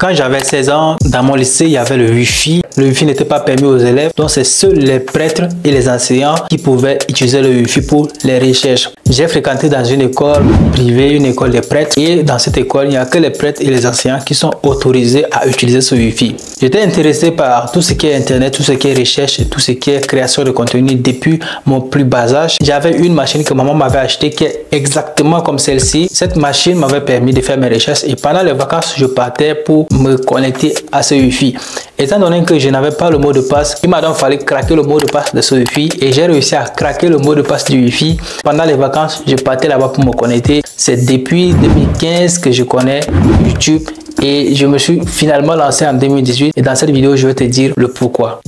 Quand j'avais 16 ans, dans mon lycée, il y avait le Wi-Fi. Le Wi-Fi n'était pas permis aux élèves, donc c'est seuls les prêtres et les enseignants qui pouvaient utiliser le Wi-Fi pour les recherches. J'ai fréquenté dans une école privée, une école des prêtres, et dans cette école, il n'y a que les prêtres et les enseignants qui sont autorisés à utiliser ce Wi-Fi. J'étais intéressé par tout ce qui est Internet, tout ce qui est recherche et tout ce qui est création de contenu depuis mon plus bas âge. J'avais une machine que maman m'avait achetée qui est exactement comme celle-ci. Cette machine m'avait permis de faire mes recherches et pendant les vacances, je partais pour me connecter à ce Wi-Fi. Étant donné que je n'avais pas le mot de passe, il m'a donc fallu craquer le mot de passe de ce Wi-Fi et j'ai réussi à craquer le mot de passe du Wi-Fi. Pendant les vacances, je partais là-bas pour me connecter. C'est depuis 2015 que je connais YouTube et je me suis finalement lancé en 2018 et dans cette vidéo, je vais te dire le pourquoi.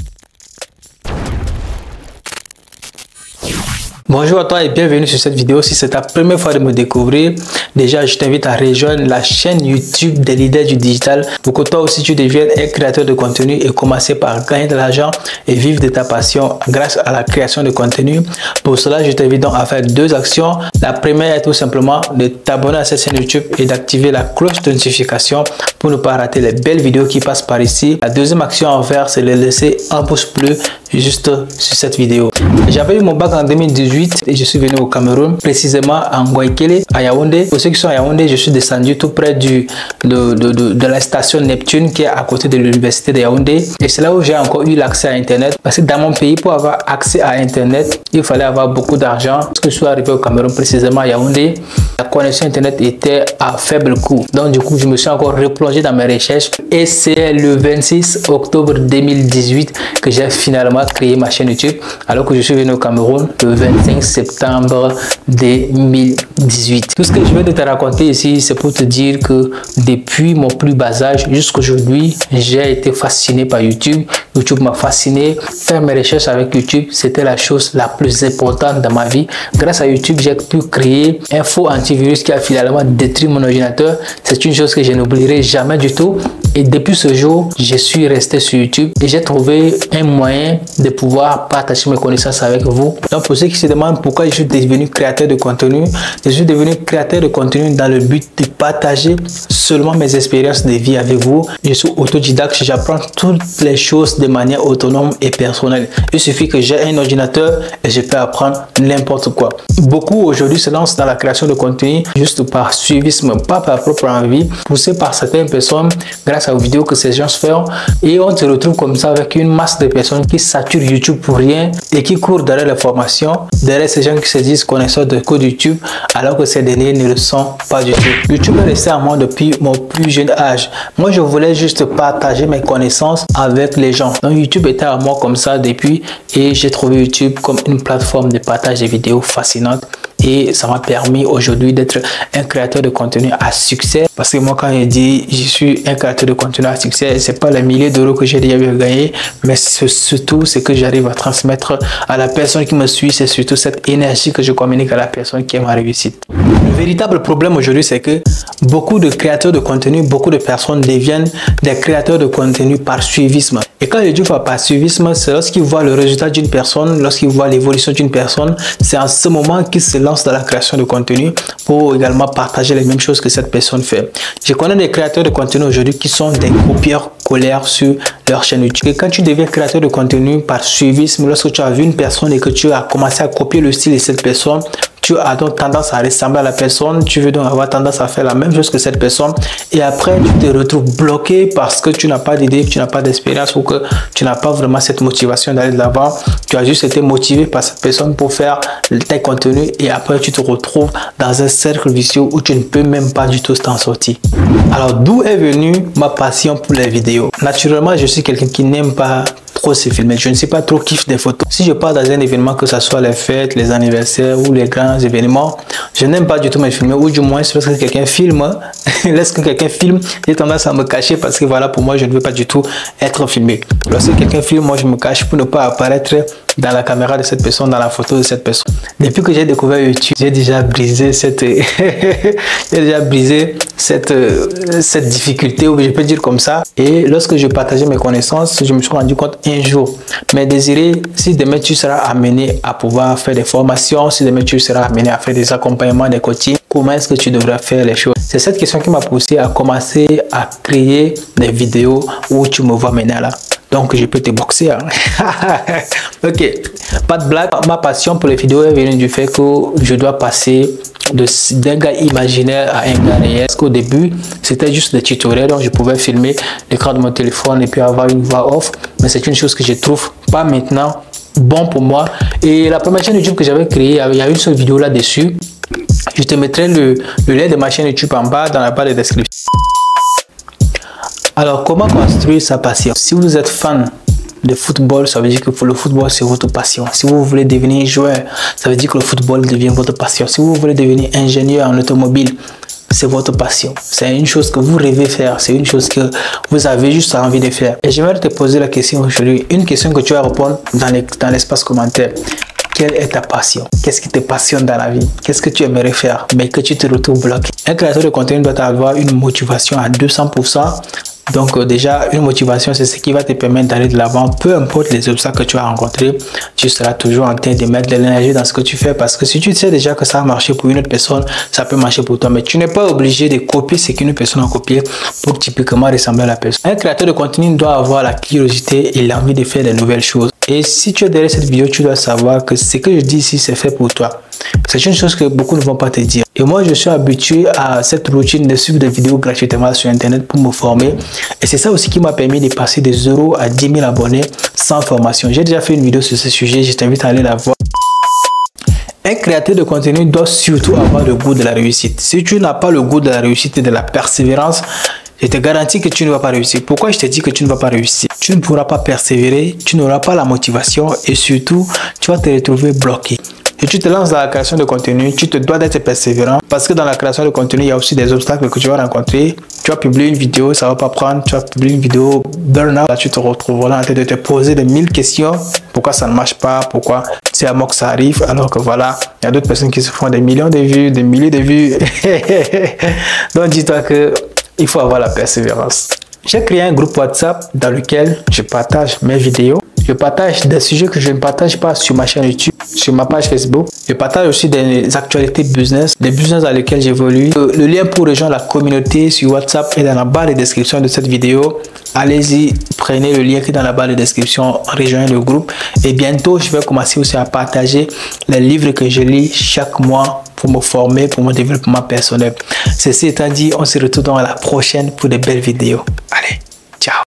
Bonjour à toi et bienvenue sur cette vidéo. Si c'est ta première fois de me découvrir, déjà je t'invite à rejoindre la chaîne YouTube des leaders du digital pour que toi aussi tu deviennes un créateur de contenu et commencer par gagner de l'argent et vivre de ta passion grâce à la création de contenu. Pour cela, je t'invite donc à faire deux actions. La première est tout simplement de t'abonner à cette chaîne YouTube et d'activer la cloche de notification pour ne pas rater les belles vidéos qui passent par ici. La deuxième action à faire, c'est de laisser un pouce bleu juste sur cette vidéo. J'avais eu mon bac en 2018 et je suis venu au Cameroun, précisément à Ngoikele, à Yaoundé. Pour ceux qui sont à Yaoundé, je suis descendu tout près de la station Neptune qui est à côté de l'université de Yaoundé. Et c'est là où j'ai encore eu l'accès à Internet. Parce que dans mon pays, pour avoir accès à Internet, il fallait avoir beaucoup d'argent. Parce que je suis arrivé au Cameroun, précisément à Yaoundé, la connexion Internet était à faible coût. Donc du coup, je me suis encore replongé dans mes recherches. Et c'est le 26 octobre 2018 que j'ai finalement créé ma chaîne YouTube, alors que je suis venu au Cameroun le 25 septembre 2018. Tout ce que je vais te raconter ici, c'est pour te dire que depuis mon plus bas âge jusqu'à aujourd'hui, j'ai été fasciné par YouTube. YouTube m'a fasciné. Faire mes recherches avec YouTube, c'était la chose la plus importante dans ma vie. Grâce à YouTube, j'ai pu créer un faux antivirus qui a finalement détruit mon ordinateur. C'est une chose que je n'oublierai jamais du tout. Et depuis ce jour, je suis resté sur YouTube et j'ai trouvé un moyen de pouvoir partager mes connaissances avec vous. Donc pour ceux qui se demandent pourquoi je suis devenu créateur de contenu, je suis devenu créateur de contenu dans le but de partager seulement mes expériences de vie avec vous. Je suis autodidacte, j'apprends toutes les choses de manière autonome et personnelle. Il suffit que j'ai un ordinateur et je peux apprendre n'importe quoi. Beaucoup aujourd'hui se lancent dans la création de contenu juste par suivisme, pas par propre envie, poussé par certaines personnes grâce aux vidéos que ces gens font, et on se retrouve comme ça avec une masse de personnes qui saturent YouTube pour rien et qui courent derrière les formations, derrière ces gens qui se disent connaisseurs de code YouTube alors que ces derniers ne le sont pas du tout. YouTube est resté à moi depuis mon plus jeune âge. Moi je voulais juste partager mes connaissances avec les gens. Donc YouTube était à moi comme ça depuis et j'ai trouvé YouTube comme une plateforme de partage de vidéos fascinante. Et ça m'a permis aujourd'hui d'être un créateur de contenu à succès. Parce que moi, quand je dis je suis un créateur de contenu à succès, c'est pas les milliers d'euros que j'ai déjà gagné, mais surtout ce que j'arrive à transmettre à la personne qui me suit. C'est surtout cette énergie que je communique à la personne qui est ma réussite. Le véritable problème aujourd'hui, c'est que beaucoup de créateurs de contenu, beaucoup de personnes deviennent des créateurs de contenu par suivisme. Et quand je dis par suivisme, c'est lorsqu'ils voient le résultat d'une personne, lorsqu'ils voient l'évolution d'une personne, c'est en ce moment qu'ils se lancent dans la création de contenu pour également partager les mêmes choses que cette personne fait. Je connais des créateurs de contenu aujourd'hui qui sont des copieurs-colleurs sur leur chaîne YouTube. Et quand tu deviens créateur de contenu par suivisme, lorsque tu as vu une personne et que tu as commencé à copier le style de cette personne, tu as donc tendance à ressembler à la personne, tu veux donc avoir tendance à faire la même chose que cette personne et après tu te retrouves bloqué parce que tu n'as pas d'idée, tu n'as pas d'expérience ou que tu n'as pas vraiment cette motivation d'aller de l'avant. Tu as juste été motivé par cette personne pour faire tes contenus et après tu te retrouves dans un cercle vicieux où tu ne peux même pas du tout t'en sortir. Alors d'où est venue ma passion pour les vidéos? Naturellement, je suis quelqu'un qui n'aime pas trop se filmer. Je ne sais pas trop kiff des photos. Si je pars dans un événement, que ce soit les fêtes, les anniversaires ou les grands événements, je n'aime pas du tout me filmer, ou du moins lorsque quelqu'un filme, lorsque quelqu'un filme, j'ai tendance à me cacher parce que voilà, pour moi, je ne veux pas du tout être filmé. Lorsque quelqu'un filme, moi je me cache pour ne pas apparaître dans la caméra de cette personne, dans la photo de cette personne. Depuis que j'ai découvert YouTube, j'ai déjà brisé cette cette difficulté, ou je peux dire comme ça. Et lorsque je partageais mes connaissances, je me suis rendu compte un jour, mais Désiré, si demain tu seras amené à pouvoir faire des formations, si demain tu seras amené à faire des accompagnements, des coachings, comment est-ce que tu devrais faire les choses. C'est cette question qui m'a poussé à commencer à créer des vidéos où tu me vois maintenant là. Donc, je peux te boxer. Hein. Ok, pas de blague. Ma passion pour les vidéos est venue du fait que je dois passer d'un gars imaginaire à un gars réel. Parce qu'au début, c'était juste des tutoriels. Donc, je pouvais filmer l'écran de mon téléphone et puis avoir une voix off. Mais c'est une chose que je trouve pas maintenant bon pour moi. Et la première chaîne YouTube que j'avais créée, il y a une seule vidéo là-dessus. Je te mettrai le lien de ma chaîne YouTube en bas dans la barre de description. Alors, comment construire sa passion? Si vous êtes fan de football, ça veut dire que le football, c'est votre passion. Si vous voulez devenir joueur, ça veut dire que le football devient votre passion. Si vous voulez devenir ingénieur en automobile, c'est votre passion. C'est une chose que vous rêvez faire. C'est une chose que vous avez juste envie de faire. Et j'aimerais te poser la question aujourd'hui. Une question que tu vas répondre dans l'espace commentaire. Quelle est ta passion? Qu'est-ce qui te passionne dans la vie? Qu'est-ce que tu aimerais faire, mais que tu te retrouves bloqué? Un créateur de contenu doit avoir une motivation à 200%. Donc déjà, une motivation, c'est ce qui va te permettre d'aller de l'avant. Peu importe les obstacles que tu vas rencontrer, tu seras toujours en train de mettre de l'énergie dans ce que tu fais. Parce que si tu sais déjà que ça a marché pour une autre personne, ça peut marcher pour toi. Mais tu n'es pas obligé de copier ce qu'une personne a copié pour typiquement ressembler à la personne. Un créateur de contenu doit avoir la curiosité et l'envie de faire de nouvelles choses. Et si tu es derrière cette vidéo, tu dois savoir que ce que je dis ici, c'est fait pour toi. C'est une chose que beaucoup ne vont pas te dire. Et moi, je suis habitué à cette routine de suivre des vidéos gratuitement sur Internet pour me former. Et c'est ça aussi qui m'a permis de passer de 0 à 10 000 abonnés sans formation. J'ai déjà fait une vidéo sur ce sujet, je t'invite à aller la voir. Un créateur de contenu doit surtout avoir le goût de la réussite. Si tu n'as pas le goût de la réussite et de la persévérance, je te garantis que tu ne vas pas réussir. Pourquoi je te dis que tu ne vas pas réussir? Tu ne pourras pas persévérer, tu n'auras pas la motivation et surtout, tu vas te retrouver bloqué. Si tu te lances dans la création de contenu, tu te dois d'être persévérant parce que dans la création de contenu, il y a aussi des obstacles que tu vas rencontrer. Tu vas publier une vidéo, ça va pas prendre. Tu vas publier une vidéo burn-out, là tu te retrouveras en train de te poser de 1000 questions. Pourquoi ça ne marche pas? Pourquoi c'est à moi que ça arrive? Alors que voilà, il y a d'autres personnes qui se font des millions de vues, des milliers de vues. Donc dis-toi que il faut avoir la persévérance. J'ai créé un groupe WhatsApp dans lequel je partage mes vidéos. Je partage des sujets que je ne partage pas sur ma chaîne YouTube, sur ma page Facebook. Je partage aussi des actualités business, des business dans lesquels j'évolue. Le lien pour rejoindre la communauté sur WhatsApp est dans la barre de description de cette vidéo. Allez-y, prenez le lien qui est dans la barre de description, rejoignez le groupe. Et bientôt, je vais commencer aussi à partager les livres que je lis chaque mois pour me former, pour mon développement personnel. Ceci étant dit, on se retrouve dans la prochaine pour de belles vidéos. Allez, ciao!